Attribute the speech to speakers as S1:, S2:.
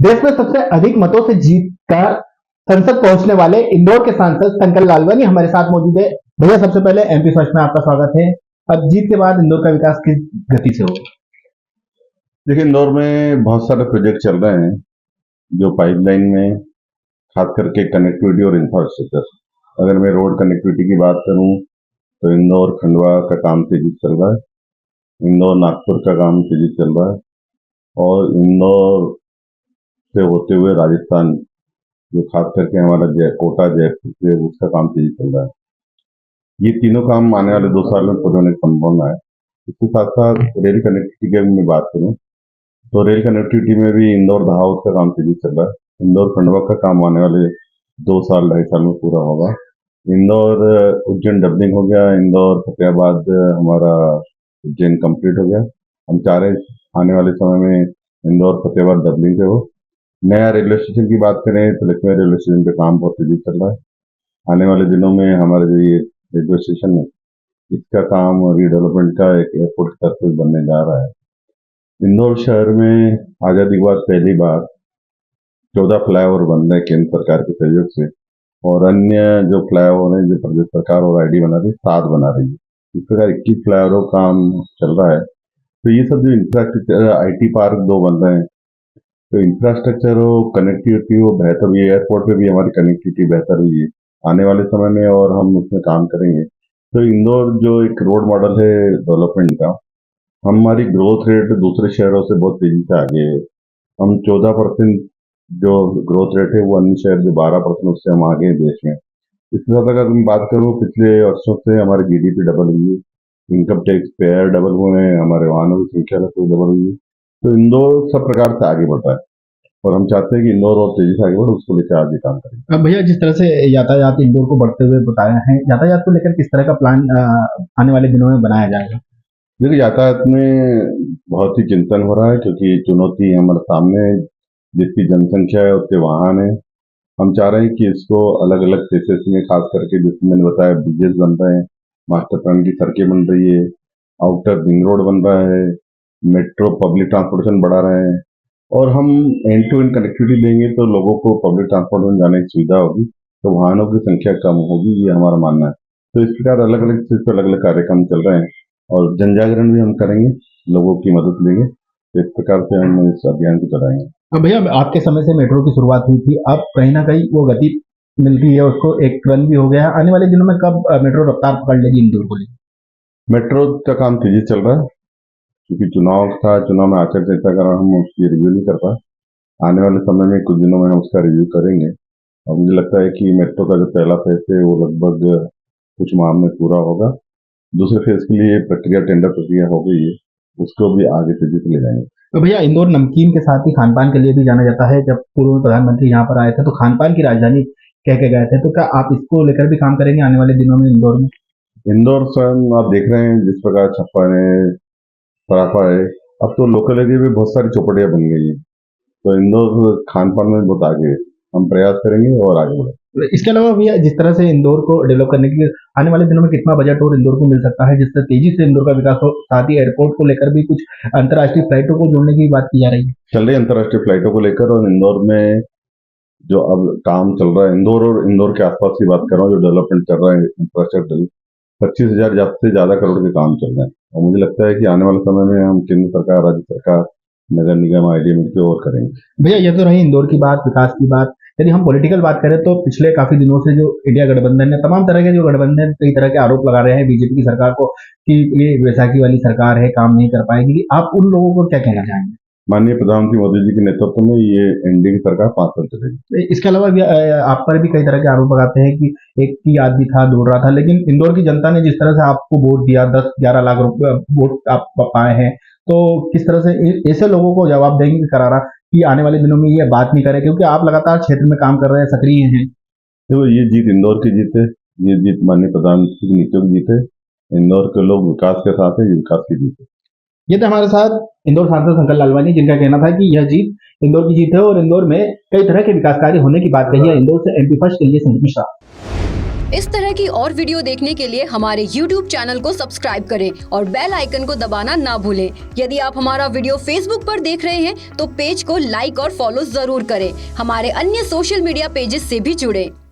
S1: देश में सबसे अधिक मतों से जीत कर संसद पहुंचने वाले इंदौर के सांसद शंकर लालवानी हमारे साथ मौजूद है। भैया, सबसे पहले एमपी फर्स्ट में आपका स्वागत है। अब जीत के बाद इंदौर का विकास किस गति से होगा?
S2: देखिए, इंदौर में बहुत सारे प्रोजेक्ट चल रहे हैं जो पाइपलाइन में, खास करके कनेक्टिविटी और इंफ्रास्ट्रक्चर। अगर मैं रोड कनेक्टिविटी की बात करूं तो इंदौर खंडवा का काम तेजी से चल रहा है, इंदौर नागपुर का काम तेजी से चल रहा है, और इंदौर से होते हुए राजस्थान, जो खास करके हमारा कोटा जयपुर से, उसका काम तेजी से चल रहा है। ये तीनों काम आने वाले 2 साल में पूरे होने की संभावना है। इसके साथ साथ रेल कनेक्टिविटी की मैं बात करूं तो रेल कनेक्टिविटी में भी इंदौर दहाउद का काम तेजी चल रहा है। इंदौर खंडवा का काम आने वाले 2 साल 2.5 साल में पूरा होगा। इंदौर उज्जैन डबलिंग हो गया, इंदौर फतेहाबाद हमारा उज्जैन कंप्लीट हो गया। हम चाह रहे हैं आने वाले समय में इंदौर फतेहाबाद डबलिंग पे हो। नया रेलवे स्टेशन की बात करें तो लखनऊ रेलवे स्टेशन पे काम बहुत तेजी चल रहा है। आने वाले दिनों में हमारे जो ये रेलवे स्टेशन है, इसका काम रीडेवलपमेंट का एक एयरपोर्ट सर्विस बनने जा रहा है। इंदौर शहर में आजादी के बाद पहली बार 14 फ्लाईओवर बन रहे हैं केंद्र सरकार के सहयोग से, और अन्य जो फ्लाईओवर है जो प्रदेश सरकार और आईडी बना रही है, 7 बना रही है। इस प्रकार 21 फ्लाईओवर का काम चल रहा है। तो ये सब जो इंफ्रास्ट्रक्चर, आईटी पार्क 2 बन रहे हैं, तो इंफ्रास्ट्रक्चर हो, कनेक्टिविटी हो बेहतर हुई है। एयरपोर्ट पे भी हमारी कनेक्टिविटी बेहतर हुई है आने वाले समय में, और हम उसमें काम करेंगे। तो इंदौर जो एक रोड मॉडल है डेवलपमेंट का, हमारी ग्रोथ रेट दूसरे शहरों से बहुत तेजी से आगे है। हम 14% जो ग्रोथ रेट है वो अन्य शहर जो 12%, उससे हम आगे हैं देश में। इसके साथ अगर मैं बात करूँ, पिछले वर्षों से हमारी जीडीपी डबल हुई है, इनकम टैक्स पेयर डबल हुए हैं, हमारे वाहनों की संख्या डबल हुई है। तो इंदौर सब प्रकार से आगे बढ़ रहा है, और हम चाहते हैं कि इंदौर और तेजी से आगे बढ़े, उसको लेकर आज भी काम करेंगे।
S1: अब भैया, जिस तरह से यातायात इंदौर को बढ़ते हुए बताया है, यातायात को लेकर किस तरह का प्लान आने वाले दिनों में बनाया जाएगा?
S2: देखिए, यातायात में बहुत ही चिंतन हो रहा है, क्योंकि चुनौती हमारे सामने है। जितनी जनसंख्या है उतने वाहन है। हम चाह रहे हैं कि इसको अलग अलग फेसेस में, खास करके जिसमें मैंने बताया ब्रिजेस बन रहे हैं, मास्टर प्लान की सड़कें बन रही है, आउटर रिंग रोड बन रहा है, मेट्रो पब्लिक ट्रांसपोर्टेशन बढ़ा रहे हैं, और हम एंड टू एंड कनेक्टिविटी देंगे तो लोगों को पब्लिक ट्रांसपोर्ट में जाने की सुविधा होगी, तो वाहनों की संख्या कम होगी, ये हमारा मानना है। तो इस प्रकार अलग अलग चीज पर अलग अलग कार्यक्रम चल रहे हैं, और जन जागरण भी हम करेंगे, लोगों की मदद लेंगे। तो इस प्रकार से हम इस अभियान को चलाएंगे।
S1: अब भैया, आपके समय से मेट्रो की शुरुआत हुई थी, अब कहीं ना कहीं वो गति मिल रही है, उसको एक रन भी हो गया है। आने वाले दिनों में कब मेट्रो रफ्तार पकड़ लेगी इंदौर को लेकर?
S2: मेट्रो का काम तेजी चल रहा है, क्योंकि चुनाव था, चुनाव में आचार संहिता का हम उसकी रिव्यू नहीं कर पाए। आने वाले समय में कुछ दिनों में हम उसका रिव्यू करेंगे, और मुझे लगता है कि मेट्रो का जो पहला फेज है वो लगभग कुछ माह में पूरा होगा। दूसरे फेज के लिए प्रक्रिया, टेंडर प्रक्रिया हो गई है, उसको भी आगे तेजी से ले जाएंगे।
S1: तो भैया, इंदौर नमकीन के साथ ही खान-पान के लिए भी जाना जाता है। जब पूर्व में प्रधानमंत्री यहाँ पर आए थे, तो खान-पान की राजधानी कह के गए थे। तो क्या आप इसको लेकर भी काम करेंगे आने वाले दिनों में इंदौर में?
S2: इंदौर स्वयं आप देख रहे हैं, जिस प्रकार छप्पन है, पराठा है, अब तो लोकल एरिया में बहुत सारी चौपटियां बन गई है। तो इंदौर खान पान में बहुत आगे है। हम प्रयास करेंगे और आगे बढ़ेंगे।
S1: इसके अलावा भैया, जिस तरह से इंदौर को डेवलप करने के लिए आने वाले दिनों में कितना बजट और इंदौर को मिल सकता है, जिससे तेजी से इंदौर का विकास हो? साथ ही एयरपोर्ट को लेकर भी कुछ अंतर्राष्ट्रीय फ्लाइटों को जोड़ने की बात की जा रही है।
S2: चल रही है अंतर्राष्ट्रीय फ्लाइटों को लेकर, और इंदौर में जो अब काम चल रहा है, इंदौर और इंदौर के आसपास की बात कर रहा हूँ, जो डेवलपमेंट चल रहा है इंफ्रास्ट्रक्चर, 25,000 से ज्यादा करोड़ के काम चल रहे हैं, और मुझे लगता है कि आने वाले समय में हम केंद्र सरकार, राज्य सरकार, नगर निगम, आईडी मिलकर और करेंगे।
S1: भैया, ये तो रही इंदौर की बात, विकास की बात। यदि हम पॉलिटिकल बात करें तो पिछले काफी दिनों से जो इंडिया गठबंधन है, तमाम तरह के जो गठबंधन कई तरह के आरोप लगा रहे हैं बीजेपी की सरकार को कि ये वैसाखी वाली सरकार है, काम नहीं कर पाएगी। आप उन लोगों को क्या कहना चाहेंगे?
S2: माननीय प्रधानमंत्री मोदी जी के नेतृत्व में ये एनडीए की सरकार 5 साल चलेगी।
S1: इसके अलावा भी आप पर भी कई तरह के आरोप लगाते हैं कि एक ही आदमी था, दौड़ रहा था, लेकिन इंदौर की जनता ने जिस तरह से आपको वोट दिया, 10-11 लाख रुपए वोट आप पाए हैं, तो किस तरह से ऐसे लोगों को जवाब देंगे करारा कि आने वाले दिनों में ये बात नहीं करे, क्योंकि आप लगातार क्षेत्र में काम कर रहे हैं, सक्रिय हैं।
S2: देखो, ये जीत इंदौर की जीत है, ये जीत माननीय प्रधानमंत्री की नीतियों की जीत है। इंदौर के लोग विकास के साथ है, ये विकास की जीत है।
S1: ये थे हमारे साथ इंदौर सांसद शंकर लालवानी, जिनका कहना था कि यह जीत इंदौर की जीत है और इंदौर में कई तरह के विकास कार्य होने की बात कही है। इंदौर से एमपी फर्स्ट के लिए संदीप मिश्रा।
S3: इस तरह की और वीडियो देखने के लिए हमारे YouTube चैनल को सब्सक्राइब करें और बेल आइकन को दबाना ना भूलें। यदि आप हमारा वीडियो Facebook पर देख रहे हैं तो पेज को लाइक और फॉलो जरूर करें। हमारे अन्य सोशल मीडिया पेजेस से भी जुड़ें।